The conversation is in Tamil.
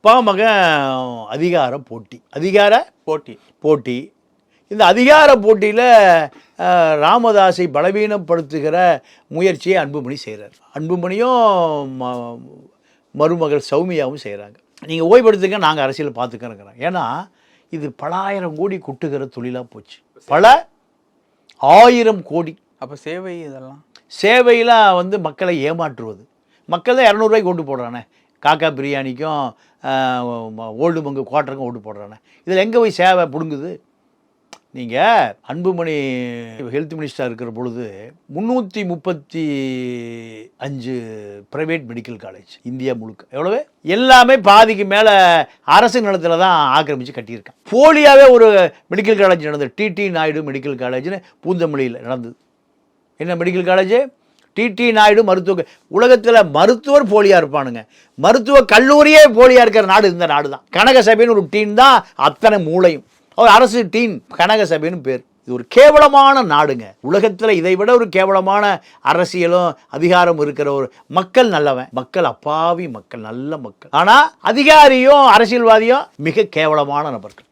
அப்பா மகன் அதிகார போட்டி. இந்த அதிகார போட்டியில் ராமதாஸை பலவீனப்படுத்துகிற முயற்சியை அன்புமணி செய்கிறார். அன்புமணியும் மருமகள் சௌமியாவும் செய்கிறாங்க. நீங்கள் ஓய்வெடுத்துக்க, நாங்கள் அரசியல் பார்த்துக்கிறோங்கிறாங்க. ஏன்னா இது பல ஆயிரம் கோடி கொட்டுகிற தொழிலாக போச்சு, பல 1000 கோடி. அப்போ சேவை, இதெல்லாம் சேவையில் வந்து மக்களை ஏமாற்றுவது. மக்கள் தான் 200 ஓட்டு போடுறானே, காக்கா பிரியாணிக்கும் ஓல்டு மங்கு குவார்ட்டருக்கும் ஓட்டு போடுறானே. இதில் எங்கே போய் சேவை பிடுங்குது? நீங்கள் அன்புமணி ஹெல்த் மினிஸ்டராக இருக்கிற பொழுது 335 ப்ரைவேட் மெடிக்கல் காலேஜ் இந்தியா முழுக்க, எவ்வளவு, எல்லாமே பாதிக்கு மேலே அரசு நிலத்தில் தான் ஆக்கிரமித்து கட்டியிருக்கான். போலியாகவே ஒரு மெடிக்கல் காலேஜ் நடந்தது, டிடி நாயுடு மெடிக்கல் காலேஜ்னு பூந்தமல்லியில் நடந்தது. என்ன மெடிக்கல் காலேஜ்? டிடி நாயுடு மருத்துவ. உலகத்தில் மருத்துவர் போலியாக இருப்பானுங்க, மருத்துவ கல்லூரியே போலியாக இருக்கிற நாடு இந்த நாடு தான். கனக சபைன்னு ஒரு டீம் தான் அத்தனை மூளையும், ஒரு அரசு டீம் கனக சபைன்னு பேர். இது ஒரு கேவலமான நாடுங்க. உலகத்தில் இதை விட ஒரு கேவலமான அரசியலும் அதிகாரம் இருக்கிற ஒரு மக்கள் நல்லவன், மக்கள் அப்பாவி மக்கள், நல்ல மக்கள். ஆனால் அதிகாரியும் அரசியல்வாதியும் மிக கேவலமான நபர்கள்.